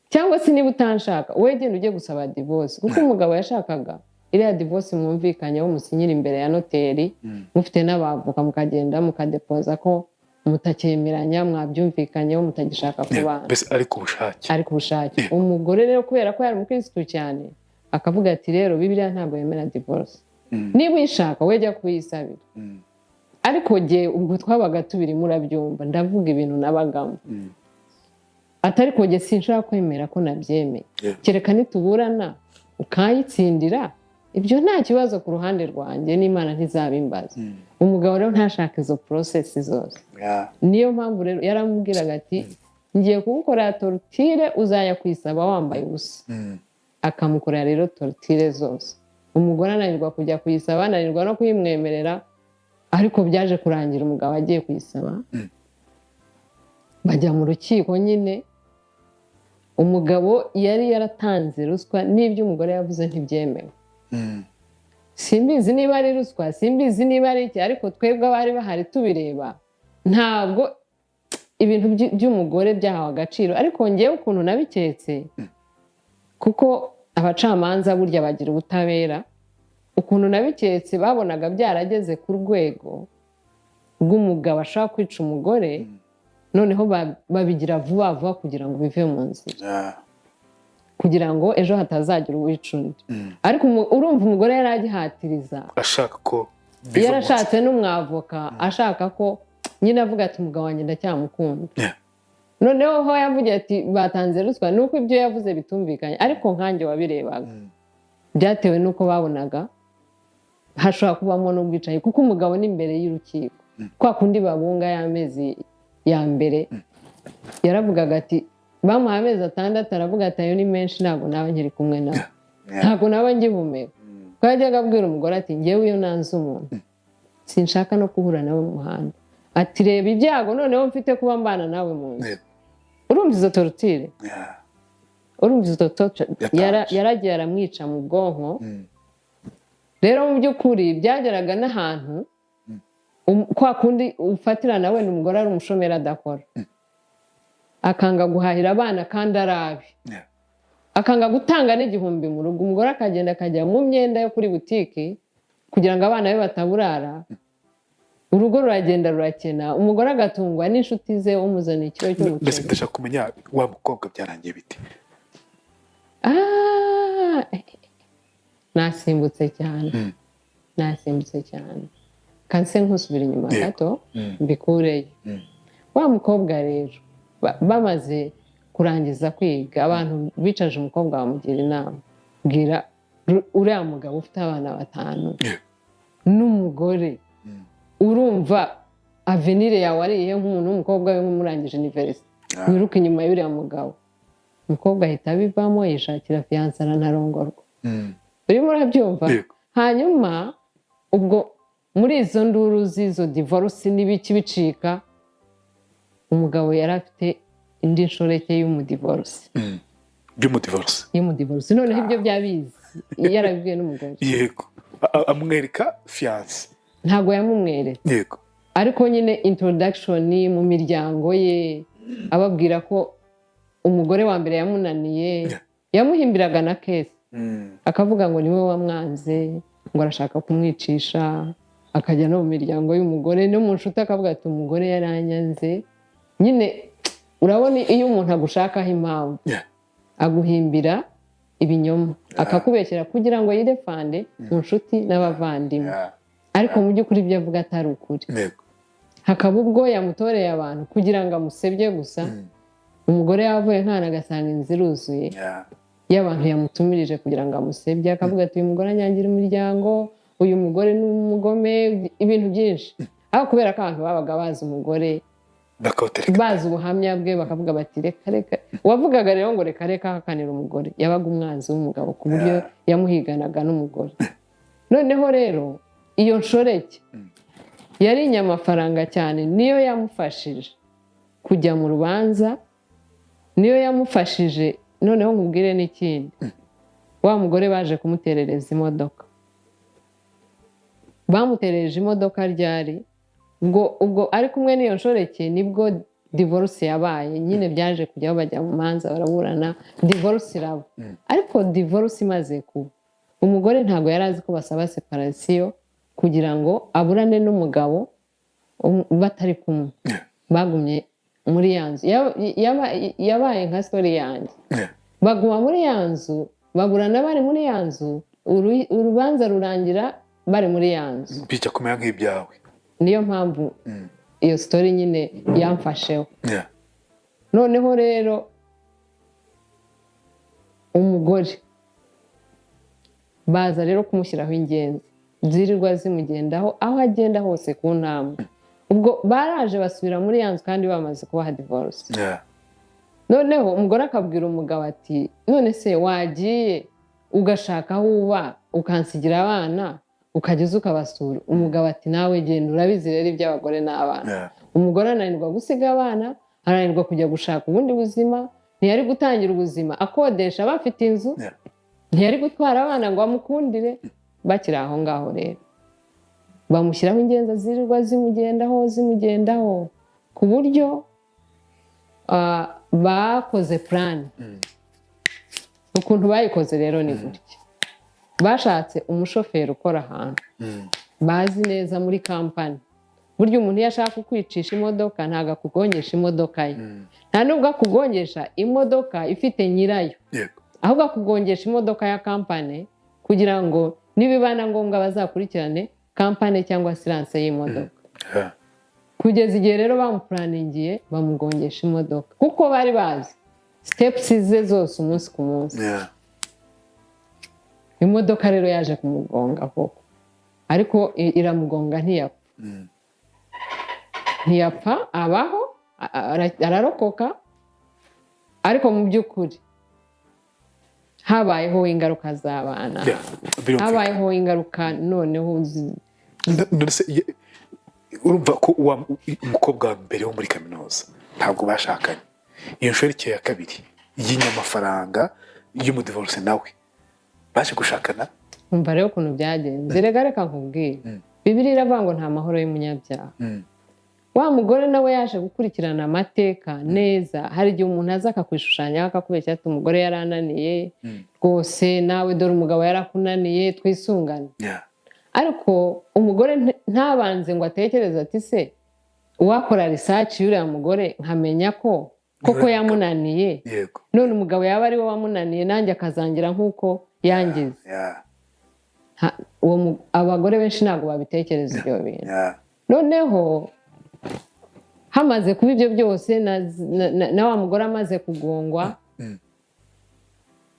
cyangwa se niba utanshaka wowe genda ujye gusaba divorce. Kuko umugabo yashakaga iriya divorce mwumvikanyeho, musinyira imbere ya noteri, mufite n'abavoka, mukagenda mukadepoza ko mutakemeranya, mwabyumvikanyeho, mutagishaka kubana, ariko ubushake. Umugore rero kubera ko yari umukristo cyane akavuga ati rero Bibiliya ntabwo yemera divorce, niba uyishaka wowe jya kuyisabira. Ariko jye ubwo twabaga tubiri murabyumva, ndavuga ibintu nabagamo, atari ko jye sinshaka kwemera ko nabyemeye, kereka nituburana ukayitsindira, ibyo nta kibazo ku ruhande rwanjye, n'Imana ntizabimbaza. Umugabo rero ntashaka izo process zose. Niyo mpamvu rero yaramubwiraga ati ngiye kugukorera tortire, uzajya kwisaba wambaye ubusa. Akamukorera rero tortire zose. Umugore ananirwa kujya kuyisaba, ananirwa no kuyimwemerera, ariko byaje kurangira umugabo agiye kuyisaba. Bajya mu rukiko nyine, umugabo yari yaratanze ruswa, n'ibyo umugore yavuze ntibyemewe. Simbizi niba ari ruswa, simbizi niba ari iki, ariko twebwe abari bahari tubireba ntabwo ibintu by'umugore byahawe agaciro. Ariko ngewe ukuntu nabiketse, kuko abacamanza burya bagira ubutabera, ukuntu nabiketse babonaga byarageze ku rwego rw'umugabo ashaka kwica umugore, noneho babigira vuba vuba kugira ngo bive mu nzira, kugira ngo ejo hatazagira uwica undi. Ariko urumva umugore yari agihatiriza, ashaka ko yarashatse n'umwavoka, ashaka ko nyine avuga ati umugabo wanjye ndacyamukunda. Noneho ho yavuga ati batanze ruswa, nuko ibyo yavuze bitumvikanye. Ariko nkanjye wabirebaga byatewe nuko babonaga hashobora kubamo n'ubwicanyi, kuko umugabo n'imbere y'urukiko kwa kundi babunga y'amezi ya mbere, yaravugaga ati bamuha amezi 6, aravuga ati ayo ni menshi, ntabwo nawe nkiri kumwe nawe, ntabwo nawe ngihumeka. Ko yajyaga abwira umugore ati ngewe iyo nanze umuntu sinshaka no kuhura nawe mu muhanda, ati reba ibyago noneho mfite kuba mbana nawe mu nzu. Urumva izo tortire, urumva izo torture yaragiye aramwica mu bwonko. Rero mu by'ukuri byageraga n'ahantu kwa kundi ufatira nawe ni umugore ari umushomeri adakora akanga guhahira abana kandi arabi akanga gutanga n'igihumbi mu rugo umugore akagenda akajya mu myenda yo kuri butike kugira ngo abana be bataburara urugo ruragenda rurakena umugore agatungwa n'inshuti ze umuzana ikiro cy'umuceri mbese ndashaka kumenya wa mukobwa byarangiye bite nasimbutse cyane kanse nkusubira inyuma gato mbikureyo wa mukobwa rero bamaze kurangiza kwiga abantu bicaje umukobwa bamugira inama bwira uriya mugabo ufite abana 5 n'umugore urumva avenire yawe ariye nk'umuntu w'umukobwa we nk'umurangije university wiruka inyuma y'uriya mugabo umukobwa ahita abivamo yishakira fiance aranarongorwa urimo urabyumva hanyuma ubwo muri izo nduru z'izo divorce n'ibiki bicika umugabo yari afite indi nshoreke y'umudivorce y'umudivorce noneho ibyo byabizi yarabibwiye n'umugore yego amwereka fiance ntago yamumweretse yego ariko nyine introduction mu miryango ye ababwira ko umugore wa mbere yamunaniye yamuhimbiraga na kesi akavuga ngo niwe wamwanze ngo arashaka kumwicisha akajya no mu miryango y'umugore no mu nshuti akavuga ati umugore yaranyanze nyine urabona iyo umuntu agushakaho impamvu aguhimbira ibinyoma akakubeshyera kugira ngo yidefande mu nshuti n'abavandimwe ariko mu by'ukuri ibyo avuga atari ukuri hakaba ubwo yamutoreye abantu kugira ngo amusebye gusa umugore yavuye nkana agasanga inzu iruzuye y'abantu yamutumirije kugira ngo amusebye akavuga ati uyu mugore anyangira umuryango uyu mugore ni umugome ibintu byinshi aho kubera ko abantu babaga bazi umugore bazi ubuhamya bwe bakavuga bati reka wavugaga rero ngo reka hakanira umugore yabaga umwanzi w'umugabo ku buryo yamuhiganaga n'umugore noneho rero iyo nshoreke yari inyamafaranga cyane niyo yamufashije kujya mu rubanza niyo yamufashije noneho nkubwire n'ikindi wa mugore baje kumuterereza imodoka bamuterereje imodoka ryari ubwo ari kumwe n'iyo nshoreke nibwo divorce yabaye nyine byaje kujyaho bajya mu manza baraburana divorce iraba ariko divorce imaze kuba umugore ntabwo yari azi ko basaba separation kugira ngo aburane n'umugabo batari kumwe bagumye muri yanzu yabaye nka story yanjye baguma muri yanzu baburana bari muri yanzu urubanza rurangira bari muri yanzu bijya kumera nk'ibyawe niyo mpamvu iyo story nyine yamfasheho noneho rero umugore baza rero kumushyiraho ingenzi zirirwa zimugendaho aho agenda hose ku ntambwe ubwo baraje basubira muri yanzu kandi bamaze kubaha divorce noneho umugore akabwira umugabo ati none se wagiye ugashaka aho uba ukansigira abana ukageza ukabasura umugabo ati nawe genda urabizi rero iby'abagore n'abana umugore ananirwa gusiga abana ananirwa kujya gushaka ubundi buzima ntiyari gutangira ubuzima akodesha bafite inzu ntiyari gutwara abana ngo amukundire bakiri aho ngaho rero bamushyiraho ingenzi zirirwa zimugendaho ku buryo bakoze plan ukuntu bayikoze rero ni gutya bashatse umushoferi ukora ahantu bazi neza muri kampani burya umuntu iyo ashaka kukwicisha imodoka ntabwo akugongesha imodoka ye nta nubwo akugongesha imodoka ifite nyirayo ahubwo akugongesha imodoka ya kampani kugira ngo nibibana ngombwa bazakurikirane kampani cyangwa siranse y'imodoka kugeza igihe rero bamupuraningiye bamugongesha imodoka kuko bari bazi steps ze zose umunsi ku munsi imodoka rero yaje kumugonga koko ariko iramugonga ntiyapfa abaho ararokoka ariko mu by'ukuri habayeho ingaruka z'abana habayeho ingaruka noneho urumva ko umukobwa mbere wo muri kaminuza ntabwo bashakanye iyo nshoreke ya kabiri y'inyamafaranga y'umudivorce nawe baje gushakana umva rero ukuntu byagenze reka nkubwire Bibiliya iravuga ngo nta mahoro y'umunyabyaha. Wa mugore nawe yaje gukurikirana amateka neza. Hari igihe umuntu aza akakwishushanya akakubeshya ati umugore yarananiye rwose, nawe dore umugabo yarakunaniye, twisungane. Ariko umugore ntabanze ngo atekereze ati se uwakora research y'uriya mugore nkamenya ko koko yamunaniye, none umugabo yaba ari we wamunaniye nanjye akazangira nk'uko yangize. Abagore benshi ntabwo babitekereza ibyo bintu. Noneho hamaze kuba ibyo byose na wa mugore amaze kugongwa,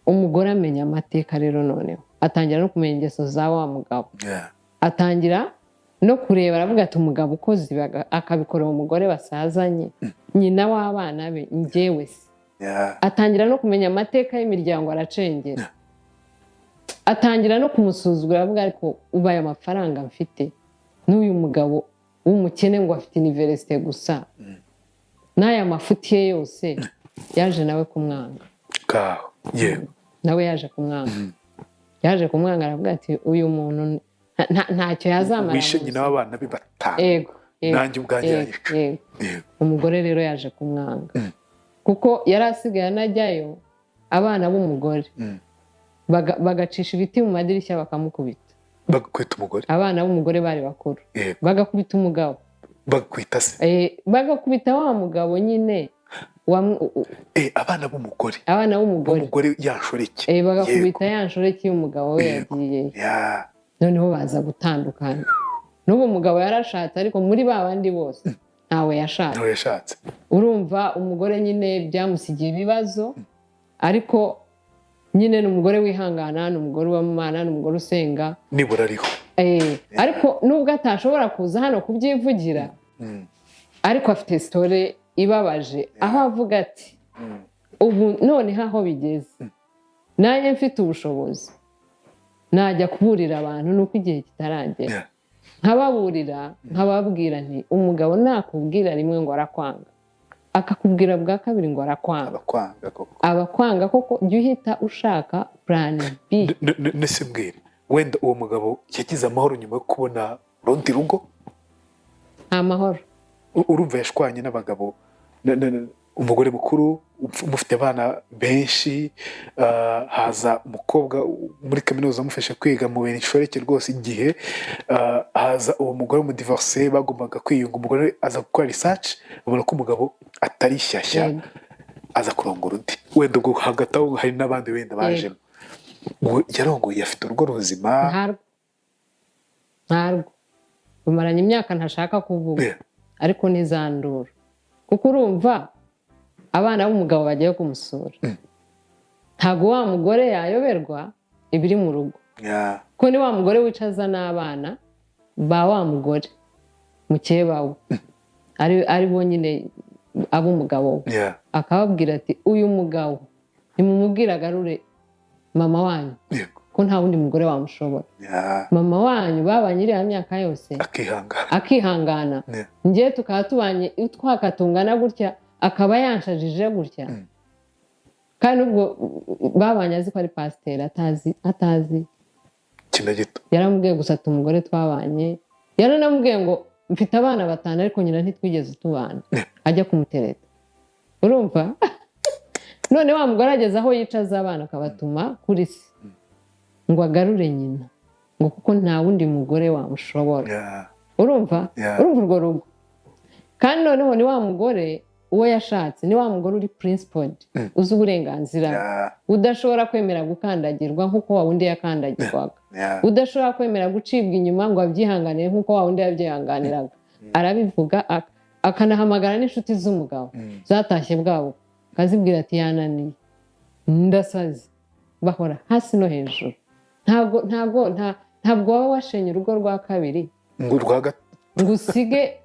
umugore amenya amateka rero, noneho atangira no kumenya ingeso za wa mugabo. Atangira no kureba, aravuga ati umugabo ukoze akabikorera umugore basazanye, nyina w'abana be, njyewe se. Atangira no kumenya amateka y'imiryango, aracengera. Atangira no kumusuzugura, avuga ariko ubaye amafaranga mfite n'uyu mugabo w'umukene ngo afite universite gusa, n'aya mafuti ye yose, yaje nawe kumwanga. Nawe yaje kumwanga. Yaje kumwanga, aravuga ati uyu muntu ntacyo yazamara. Wishe nyina w'abana be batanu, nanjye ubwanjye yayica. Umugore rero yaje kumwanga kuko yari asigaye anajyayo abana b'umugore bagacisha ibiti mu madirishya bakamukubita. Bagakubita umugore? Abana b'umugore bari bakuru bagakubita umugabo. Bagakubita se? Bagakubita wa mugabo nyine. Abana b'umugore? Abana b'umugore. Umugore yanshoreke? Bagakubita yanshoreke y'umugabo we yagiye. Noneho baza gutandukana. N'ubu umugabo yarashatse, ariko muri ba bandi bose ntawe yashatse. Urumva umugore nyine byamusigiye ibibazo, ariko nyine ni umugore wihangana, ni umugore w'Imana, ni umugore usenga. Nibura ariho. Ariko nubwo atashobora kuza hano kubyivugira, ariko afite story ibabaje, aho avuga ati ubu noneho aho bigeze, nanjye mfite ubushobozi najya kuburira abantu nuko igihe kitaragera. Nkababurira, nkababwira nti umugabo nakubwira rimwe ngo arakwanga, akakubwira bwa kabiri ngo arakwanga, abakwanga koko jya uhita ushaka plan B. Nese mbwira, wenda uwo mugabo yagize amahoro nyuma yo kubona rundi rugo? Nta mahoro. Urumva yashwanye n'abagabo, umugore mukuru, mufite abana benshi, haza umukobwa muri kaminuza amufasha kwiga mu Winshoreke rwose igihe, haza uwo mugore mu divorce bagombaga kwiyunga, umugore aza gukora research, ubona ko umugabo atari shyashya, aza kurongora undi. Wenda ubwo hagati aho hari n'abandi wenda bajemo. Yarongoye, afite urugo ruzima? Ntarwo. Bumaranye imyaka ntashaka kuvuga, ariko nizandura. Kuko urumva abana b'umugabo bagiye kumusura, ntago wa mugore yayoberwa ibiri mu rugo. Ko ni wa mugore wicaza n'abana ba wa mugore mukeba we, ari bo nyine ab'umugabo we, akababwira ati uyu mugabo nimumubwira agarure mama wanyu, ko nta wundi mugore wamushobora. Mama wanyu babanye iriya myaka yose akihangana, njye tukaba tubanye twakatungana gutya, akaba yanshajije gutya. Kandi ubwo babanye azi ko ari pasiteri, atazi kina gito. Yaramubwiye gusa ati umugore twabanye, yaranamubwiye ngo mfite abana 5 ariko nyina ntitwigeze tubana, ajya kumutereta. Urumva? None wa mugore ageze aho yicaza abana akabatuma kuri se ngo agarure nyina, ngo kuko nta wundi mugore wamushobora. Urumva? Urumva urwo rugo. Kandi noneho ni wa mugore uwo yashatse, ni wa mugore uri principled, uzi uburenganzira, udashobora kwemera gukandagirwa nk'uko wa wundi yakandagirwaga, udashobora kwemera gucibwa inyuma ngo abyihanganire nk'uko wa wundi yabyihanganiraga. Arabivuga, akanahamagara n'inshuti z'umugabo zatashye bwabo, akazibwira ati yananiye, ndasaze, bahora hasi no hejuru. Ntabwo waba washenye urugo rwa kabiri ngo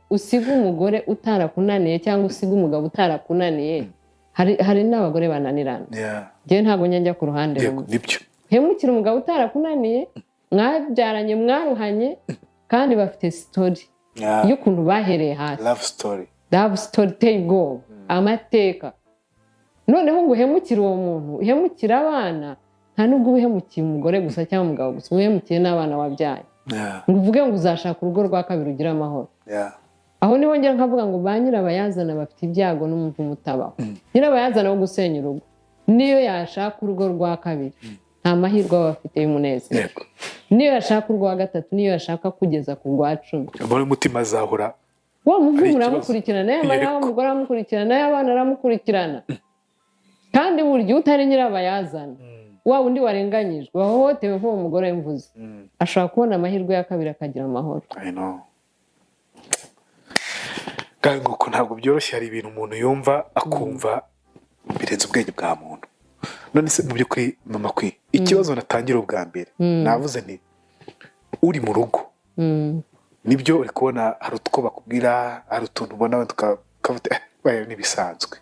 usige umugore utarakunaniye, cyangwa usige umugabo utarakunaniye. Hari n'abagore bananirana. Njyewe ntabwo njya ku ruhande rumwe. Hemukira umugabo utarakunaniye, mwabyaranye, mwaruhanye, kandi bafite story y'ukuntu bahereye hasi. Love story iteye ubwoba, amateka. Noneho ngo uhemukire uwo muntu, uhemukire abana, nta nubwo uhemukiye umugore gusa cyangwa umugabo gusa, uhemukiye n'abana wabyaye. ngo uvuge ngo uzashaka urugo rwa kabiri ugira amahoro. Aho niho ngera nkavuga ngo ba nyirabayazana bafite ibyago n'umuvumo utabaho. Nyirabayazana wo gusenya urugo niyo yashaka urugo rwa kabiri nta mahirwe baba bafite y'umunezero. Niyo yashaka urwa gatatu, niyo yashaka kugeza ku rwa 10, muri mutima azahora wa muvumo uramukurikirana, y'amara w'umugore aramukurikirana, y'abana aramukurikirana. Kandi burya utari nyirabayazana wa undi warenganyijwe wahohotewe nk'uwo mugore mvuze ashobora kubona amahirwe ya kabiri akagira amahoro. kandi nguko ntabwo byoroshye, hari ibintu umuntu yumva akumva birenze ubwenge bwa muntu. None se mu by'ukuri mama Kwi, ikibazo natangira ubwa mbere navuze nti uri mu rugo nibyo uri kubona hari utwo bakubwira, hari utuntu ubona wenda ukavuga bayo n'ibisanzwe.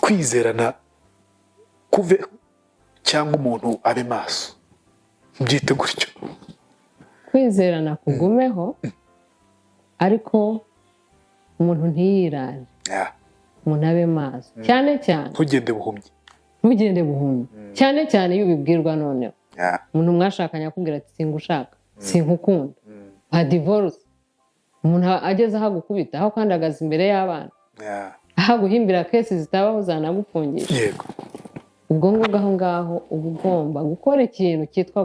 Kwizerana kuve cyangwa umuntu abe maso byite gutyo. Kwizerana kugumeho ariko umuntu ntiyirane, umuntu abe maso cyane cyane, ntugende buhumye, cyane cyane iyo ubibwirwa noneho umuntu mwashakanye akubwira ati singushaka, sinkukunda, nka divorce, umuntu ageze aho agukubita, aho kandi agaza imbere y'abana, aho guhimbira kesi zitabaho zanagufungisha. Yego, ubwo ngubwo aho ngaho uba ugomba gukora ikintu cyitwa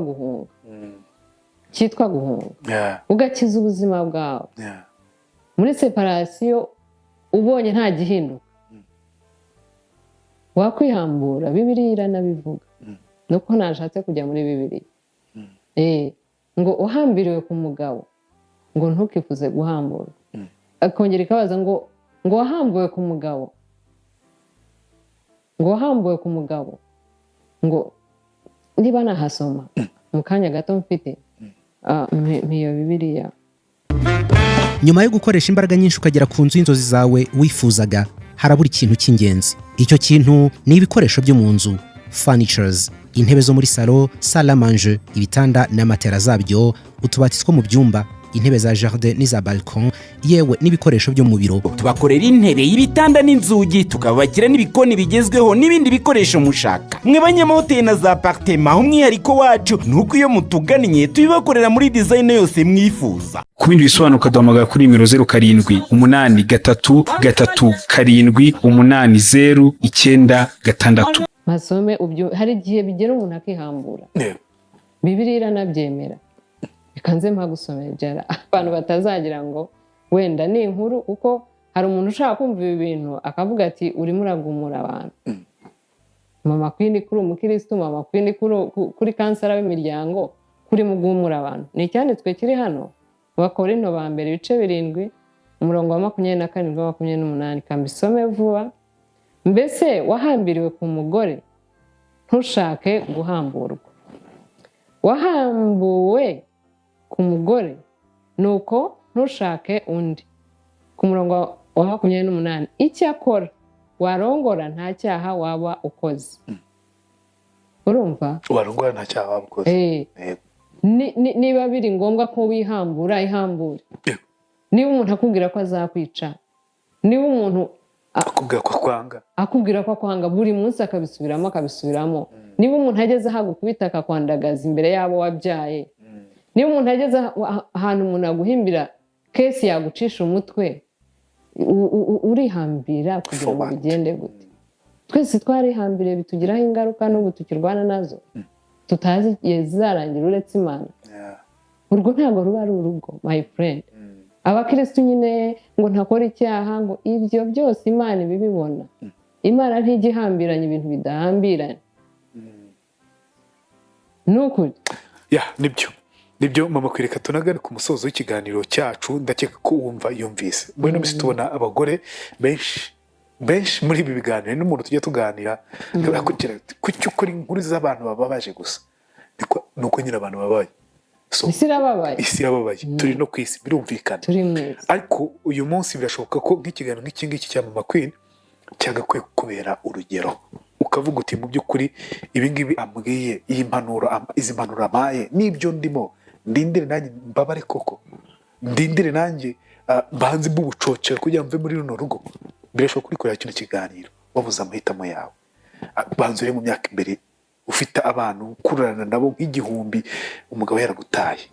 guhunga, ugakiza ubuzima bwawe. Muri separasiyo ubonye nta gihinduka wakwihambura. Bibiliya iranabivuga, nuko nashatse kujya muri Bibiliya ngo uhambiriwe ku mugabo ngo ntukifuze guhambura. Akongera ikabaza ngo wahambuwe ku mugabo, ngo niba nahasoma mu kanya gato mfite mpiyo Bibiliya. Nyuma yo gukoresha imbaraga nyinshi ukagera ku nzu y'inzozi zawe wifuzaga, harabura ikintu cy'ingenzi. Icyo kintu ni ibikoresho byo mu nzu, furnitures, intebe zo muri salo, salle à manger, ibitanda n'amatera zabyo, utubati two mu byumba, intebe za jardin n'iza balcon, yewe n'ibikoresho byo mu biro. Tubakorera intebe, y'ibitanda n'inzugi, tukabakira n'ibikoni bigezweho n'ibindi bikoresho mushaka. Mwe banyamahoteli na za appartement, umwihariko wacu nuko iyo mutugannye tubibakorera muri design yose mwifuza. Ku bindi bisobanuka duhamagara kuri nimero 0783378096. Masome hari igihe bigera umuntu akihambura. Bibiliya iranabyemera. Bikanze mpa gusomera byara abantu batazagira ngo wenda ni inkuru, kuko hari umuntu ushaka kumva ibi bintu akavuga ati urimo uragumura abantu. Mama Kwi kuri umukristo, mama Kwi kuri kansara w'imiryango, kuri mugumura abantu. Ni icyanditswe kiri hano Abakorinto ba mbere ibice 7 umurongo wa 24-28. Kambisome vuba. Mbese wahambiriwe ku mugore ntushake guhamburwa, wahambuwe ku mugore nuko ntushake undi. Ku murongo wa 28, icyakora warongora nta cyaha waba ukoze. Urumva? Warongora nta cyaha waba ukoze. Niba biri ngombwa ko wihambura, ihambure. Niba umuntu akubwira ko azakwica, niba umuntu akubwira ko akwanga buri munsi akabisubiramo, niba umuntu ageze aho agukubita akakwandagaza imbere y'abo wabyaye, niba umuntu ageze ahantu umuntu aguhimbira kesi yagucisha umutwe, urihambira kugira ngo bigende gute? Twese twarihambire bitugiraho ingaruka n'ubu tukirwana nazo tutazi zizarangira uretse Imana. Urwo ntabwo ruba ari urugo, my friend. Abakristo nyine ngo ntakora icyaha, ngo ibyo byose Imana ibibibona. Imana ntijihambiranye ibintu bidahambiranye. Nukuri nibyo mama Kwereka tunagana ku musozo w'ikiganiro cyacu. Ndakeka ko wumva yumvise. Mbona bisi tubona abagore benshi muri ibi biganiro n'umuntu tujya tuganira kugira kucyo kuri inkuru z'abantu bababaje gusa, nuko nyine abantu babaye isi irababaye. Turi no kwisi birumvikana, ariko uyu munsi birashoboka ko nk'ikiganiro nk'iki ngiki cya mama Kwi cyagakwiye kubera urugero, ukavuga uti mu by'ukuri ibi ngibi ambwiye izi mpanuro amaye n'ibyo ndimo, ndindire nanjye mbabare koko, ndindire nanjye banze b'ubucocero kugira mve muri runo rugo. Birashoboka kuri kureba kino kiganiro wabuze amahitamo yawe, banzure mu myaka imbere ufite abantu ukururana nabo nk'igihumbi, umugabo yaragutaye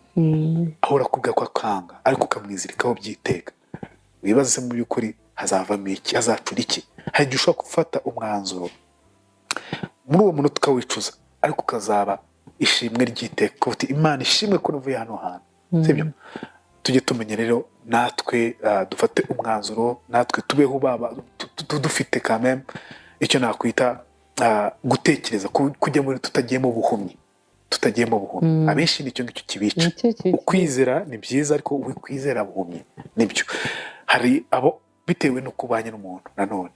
ahora akubwira ko akanga ariko ukamwizirikaho byiteka, wibaza se mu by'ukuri hazavamo iki, hazacura iki? Hari igihe ushobora gufata umwanzuro muri uwo munota ukawicuza ariko ukazaba ishimwe ry'iteka, kuko uti Imana ishimwe ko navuye hano hantu, sibyo? Tujye tumenya rero natwe dufate umwanzuro, natwe tubeho baba dufite kameme icyo nakwita gutekereza, kujya muri tutagiyemo buhumyi, abenshi nicyo ngicyo kibica. Ukwizera ni byiza ariko ukwizera buhumyi nibyo. Hari abo bitewe no kubanye n'umuntu. Nanone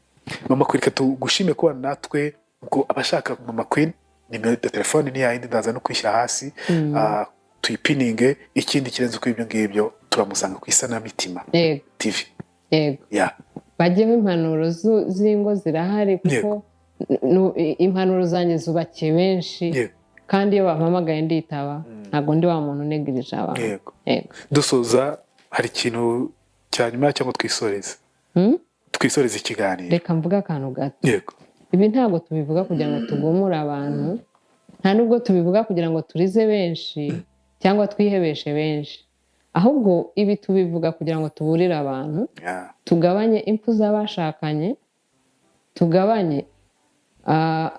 Mama Queen, tugushime kuba natwe, ubwo abashaka Mama Queen nimero ya telefone ni yayindi ndaza no kwishyira hasi, tuyipininge. Ikindi kirenze uko ibyo ngibyo turamusanga ku Isanamitima TV. Yego, bajyeho impanuro z'ingo zirahari, kuko impanuro zanjye zubakiye benshi, kandi iyo bampamagaye nditaba, ntabwo ndi wa muntu unegirije abantu. Yego. Dusoza, hari ikintu cya nyuma cyangwa twisoreze ikiganiro? Reka mvuga akantu gato. Yego. Ibi ntabwo tubivuga kugira ngo tugumure abantu, nta nubwo tubivuga kugira ngo turize benshi cyangwa twihebeshe benshi, ahubwo ibi tubivuga kugira ngo tuburire abantu, tugabanye impfu z'abashakanye, tugabanye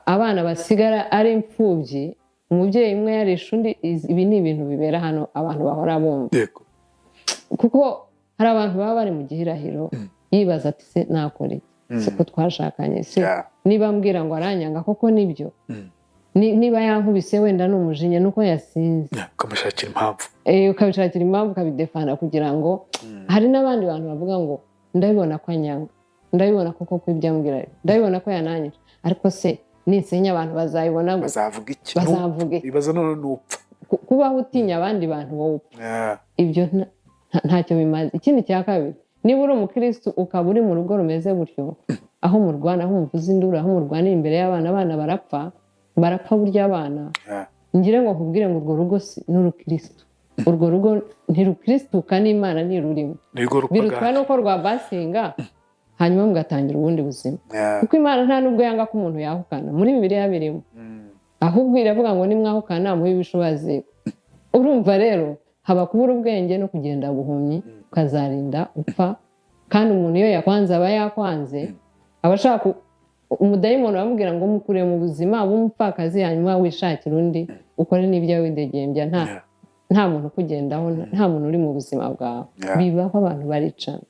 abana basigara ari imfubyi, umubyeyi umwe yarisha undi. Ibi ni ibintu bibera hano abantu bahora bumva, kuko hari abantu baba bari mu gihirahiro yibaza ati se nakora iki, se ko twashakanye, se niba mbwira ngo aranyanga koko nibyo, niba yankubise wenda n'umujinya nuko yasinze, ukamushakira impamvu, ukabishakira impamvu ukabidefana kugira ngo hari n'abandi bantu bavuga ngo ndabibona ko anyanga, ndabibona koko ko ibyo ambwira, ndabibona ko yananyije, ariko se ninsenya abantu bazayibona, bazavuga iki? Ibaza none nupfa, kubaho utinya abandi bantu wowe upfa, ibyo ntacyo bimaze. Ikindi cya kabiri, niba uri umukristo ukaba uri mu rugo rumeze gutyo, aho murwana, aho muvuza induru, aho murwanira imbere y'abana, abana barapfa burya abana. Ngire ngo nkubwire ngo urwo rugo ni urukristo, urwo rugo ntirukristuka, n'Imana ntirurimo, birutwa nuko rwabasinga hanyuma mugatangira ubundi buzima, kuko Imana nta nubwo yanga ko umuntu yahukana, muri Bibiliya birimo, ahubwo iravuga ngo nimwahukana muhe ibishobozi. Urumva rero haba kubura ubwenge no kugenda buhumyi, ukazarinda upfa. Kandi umuntu iyo yakwanze aba yakwanze, aba ashaka umudayimoni bamubwira ngo mukure mu buzima bw'umupfakazi, hanyuma wishakira undi ukore n'ibyo widegembya, nta muntu ukugendaho, nta muntu uri mu buzima bwawe. Bibaho abantu baricana.